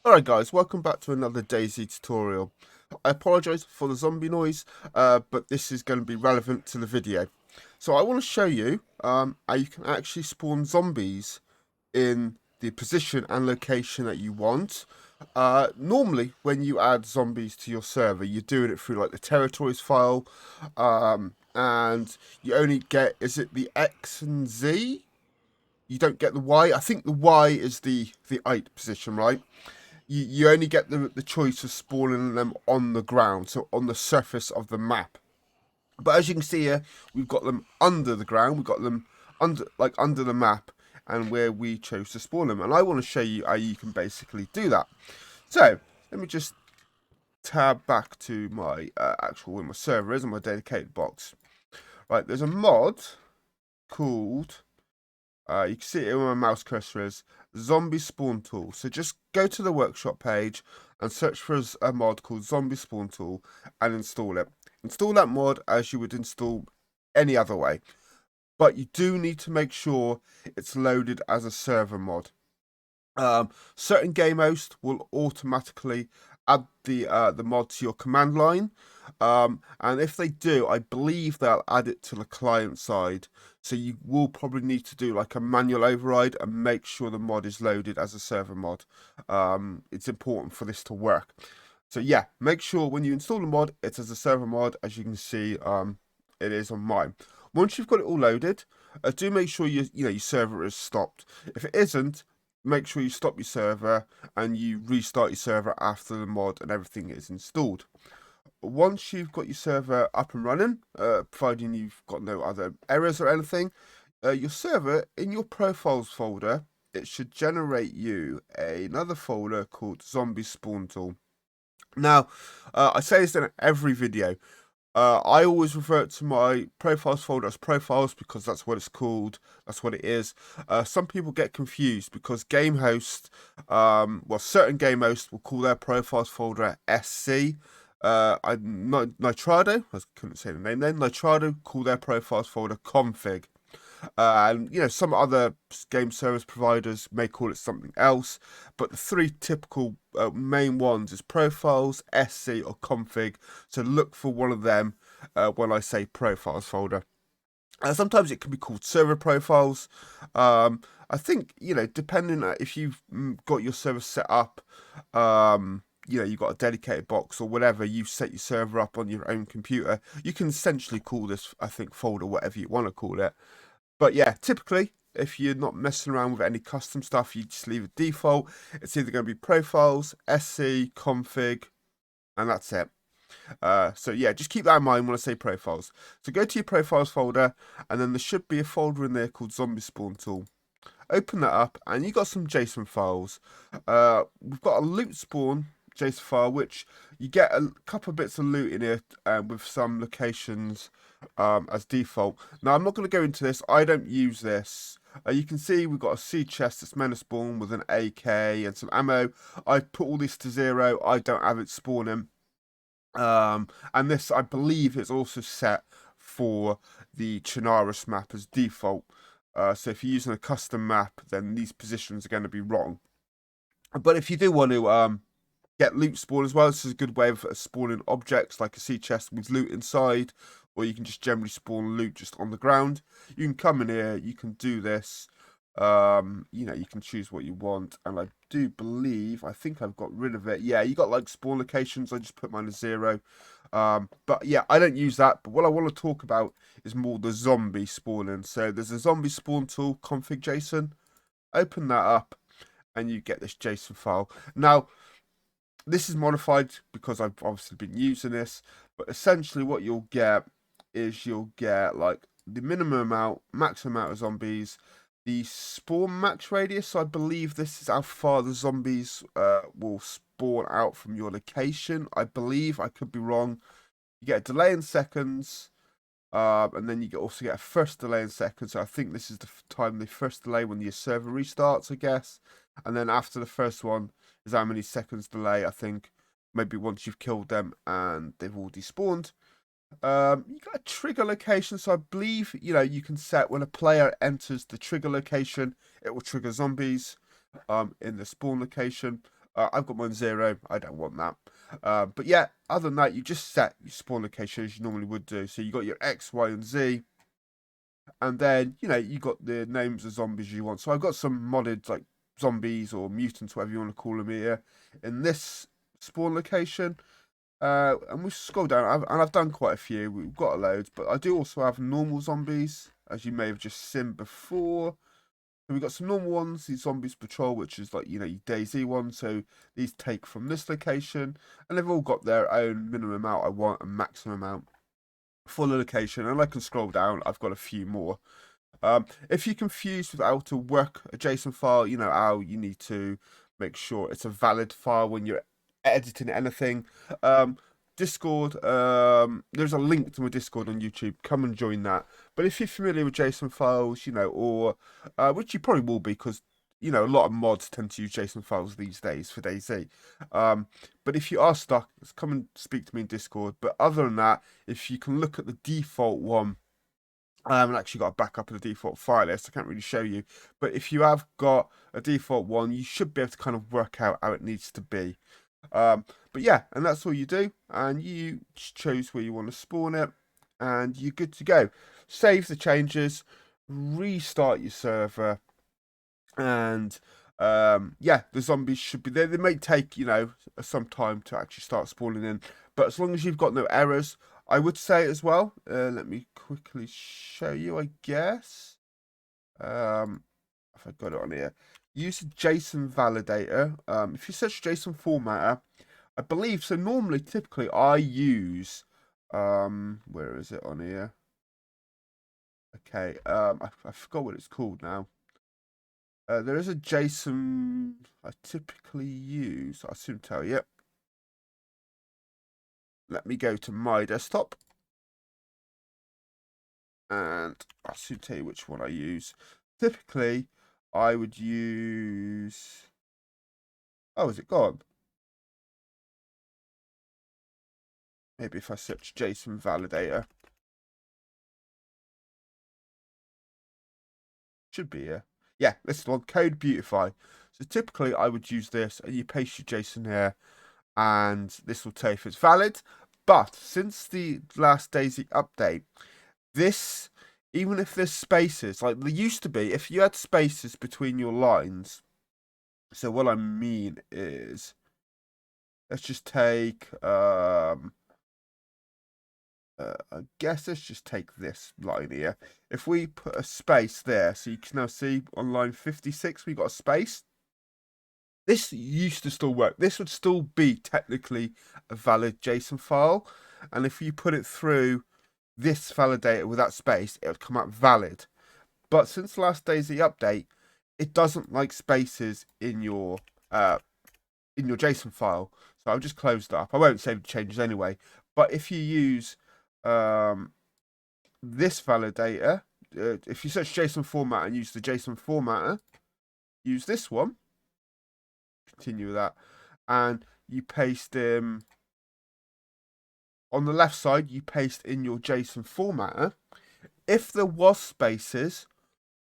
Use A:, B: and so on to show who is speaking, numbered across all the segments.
A: Alright guys, welcome back to another Dayz tutorial. I apologise for the zombie noise, but this is going to be relevant to the video. So I want to show you how you can actually spawn zombies in the position and location that you want. Normally, when you add zombies to your server, you're doing it through like the territories file, and you only get, is it the X and Z? You don't get the Y. I think the Y is the 8 position, right? You only get the choice of spawning them on the ground, so on the surface of the map. But as you can see here, we've got them under the ground. We've got them under the map, and where we chose to spawn them. And I want to show you how you can basically do that. So let me just tab back to my actual where my server is and my dedicated box. Right, there's a mod called you can see it where my mouse cursor is, Zombie Spawn Tool. So just go to the workshop page and search for a mod called Zombie Spawn Tool and install it. Install that mod as you would install any other way. But you do need to make sure it's loaded as a server mod. Certain game hosts will automatically add the mod to your command line, and if they do, I believe they'll add it to the client side. So you will probably need to do like a manual override and make sure the mod is loaded as a server mod. It's important for this to work. So yeah, make sure when you install the mod, it's as a server mod. As you can see, it is on mine. Once you've got it all loaded, do make sure your server is stopped. If it isn't, make sure you stop your server and you restart your server after the mod and everything is installed. Once you've got your server up and running, providing you've got no other errors or anything, your server in your profiles folder, it should generate you another folder called Zombie Spawn Tool. Now, I say this in every video. I always refer to my profiles folder as profiles because that's what it's called. That's what it is. Some people get confused because game hosts, certain game hosts will call their profiles folder SC. Nitrado, I couldn't say the name then. Nitrado call their profiles folder config. And some other game service providers may call it something else, but the three typical main ones is profiles, SC, or config. So look for one of them when I say profiles folder. Sometimes it can be called server profiles. I think depending on if you've got your server set up, you've got a dedicated box or whatever, you set your server up on your own computer, you can essentially call this, I think, folder whatever you want to call it. But yeah, typically, if you're not messing around with any custom stuff, you just leave it default. It's either going to be profiles, SC, config, and that's it. So yeah, just keep that in mind when I say profiles. So go to your profiles folder, and then there should be a folder in there called Zombie Spawn Tool. Open that up, and you got some JSON files. We've got a loot spawn JSON file, which you get a couple of bits of loot in it with some locations as default. Now, I'm not going to go into this. I don't use this. You can see we've got a seed chest that's meant to spawn with an AK and some ammo. I put all this to 0. I don't have it spawning. And this, I believe, is also set for the Chinaris map as default. So if you're using a custom map, then these positions are going to be wrong. But if you do want to get loot spawn as well, this is a good way of spawning objects like a sea chest with loot inside, or you can just generally spawn loot just on the ground. You can come in here, you can do this. You can choose what you want, and I do believe, I think I've got rid of it. Yeah, you got like spawn locations. I just put mine as 0. But yeah, I don't use that. But what I want to talk about is more the zombie spawning. So there's a zombie spawn tool config JSON. Open that up, and you get this JSON file. Now, this is modified because I've obviously been using this, but essentially what you'll get is you'll get like the minimum amount, maximum amount of zombies, the spawn max radius. I believe this is how far the zombies will spawn out from your location. I believe, I could be wrong. You get a delay in seconds, and then you also get a first delay in seconds. So I think this is the time the first delay when your server restarts, I guess. And then after the first one is how many seconds delay, I think. Maybe once you've killed them and they've all despawned. You got a trigger location, so I believe you can set when a player enters the trigger location, it will trigger zombies in the spawn location. I've got mine 0. I don't want that. But yeah, other than that, you just set your spawn location as you normally would do. So you got your X, Y, and Z, and then you got the names of zombies you want. So I've got some modded like zombies or mutants, whatever you want to call them here, in this spawn location. And we scroll down, and I've done quite a few. We've got loads, but I do also have normal zombies, as you may have just seen before. So we've got some normal ones, these zombies patrol, which is like your Dayz ones. So these take from this location, and they've all got their own minimum amount I want and maximum amount for the location. And I can scroll down. I've got a few more. If you're confused with how to work a JSON file, you know how you need to make sure it's a valid file when you're editing anything. Discord, there's a link to my Discord on YouTube. Come and join that. But if you're familiar with JSON files, or which you probably will be, because a lot of mods tend to use JSON files these days for Dayz. But if you are stuck, come and speak to me in Discord. But other than that, if you can look at the default one, I haven't actually got a backup of the default file list. I can't really show you. But if you have got a default one, you should be able to kind of work out how it needs to be. But yeah, and that's all you do. And you choose where you want to spawn it. And you're good to go. Save the changes. Restart your server. And yeah, the zombies should be there. They may take, some time to actually start spawning in. But as long as you've got no errors, I would say as well. Let me quickly show you, I guess. If I got it on here. Use a JSON validator. If you search JSON formatter, I believe, so normally, typically, I use, where is it on here? Okay, I forgot what it's called now. There is a JSON I typically use. I'll soon tell you. Let me go to my desktop. And I'll soon tell you which one I use. Typically, I would use... Oh, is it gone? Maybe if I search JSON validator. Should be here. Yeah, this is one, Code Beautify. So typically, I would use this, and you paste your JSON here, and this will tell you if it's valid. But since the last Dayz update, this, even if there's spaces, like there used to be, if you had spaces between your lines, so what I mean is, let's just take, I guess let's just take this line here. If we put a space there, so you can now see on line 56, we got a space. This used to still work. This would still be technically a valid JSON file. And if you put it through this validator with that space, it would come out valid. But since last Dayz update, it doesn't like spaces in your JSON file. So I'll just close that up. I won't save the changes anyway. But if you use this validator, if you search JSON format and use the JSON formatter, use this one, continue with that, and you paste on the left side, you paste in your JSON formatter. If there was spaces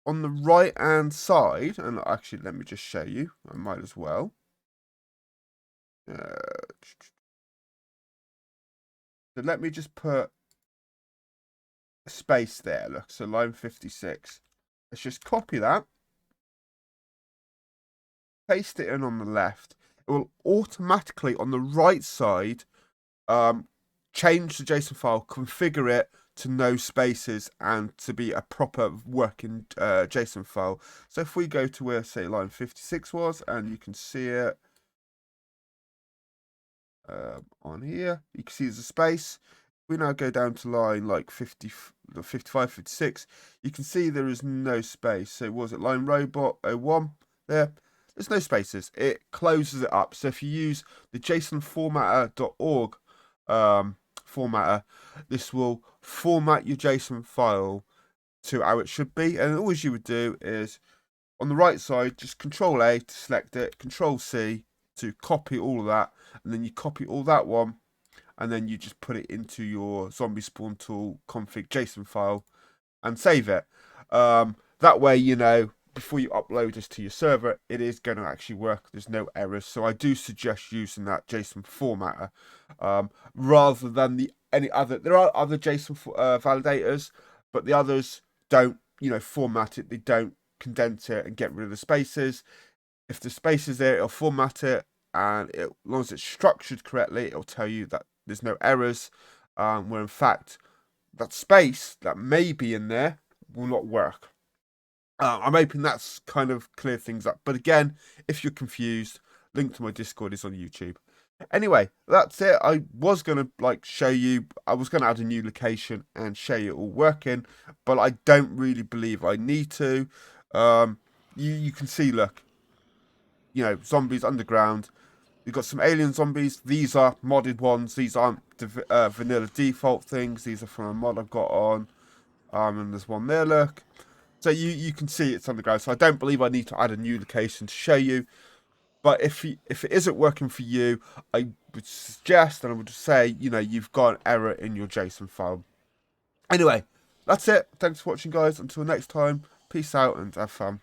A: on the right hand side, and actually let me just show you, I might as well. So let me just put a space there, look, so line 56. Let's just copy that, paste it in on the left. It will automatically on the right side change the JSON file, configure it to no spaces and to be a proper working JSON file. So if we go to where, say, line 56 was, and you can see it on here, you can see there's a space. We now go down to line like 55, 56. You can see there is no space. So was it line robot 01 there? There's no spaces. It closes it up. So if you use the JSONformatter.org formatter, this will format your JSON file to how it should be. And all you would do is on the right side, just Control A to select it, Control C to copy all of that, and then you copy all that one, and then you just put it into your zombie spawn tool config JSON file and save it. That way, before you upload this to your server, it is going to actually work. There's no errors. So I do suggest using that JSON formatter rather than any other. There are other JSON validators, but the others don't, format it. They don't condense it and get rid of the spaces. If the space is there, it'll format it, and as long as it's structured correctly, it'll tell you that there's no errors. Where in fact, that space that may be in there will not work. I'm hoping that's kind of cleared things up. But again, if you're confused, link to my Discord is on YouTube. Anyway, that's it. I was gonna show you. I was gonna add a new location and show you it all working, but I don't really believe I need to. You can see, look, zombies underground. You've got some alien zombies. These are modded ones. These aren't vanilla default things. These are from a mod I've got on. And there's one there, look. So you can see it's underground. So I don't believe I need to add a new location to show you. But if it isn't working for you, I would suggest, and I would say, you've got an error in your JSON file. Anyway, that's it. Thanks for watching, guys. Until next time, peace out and have fun.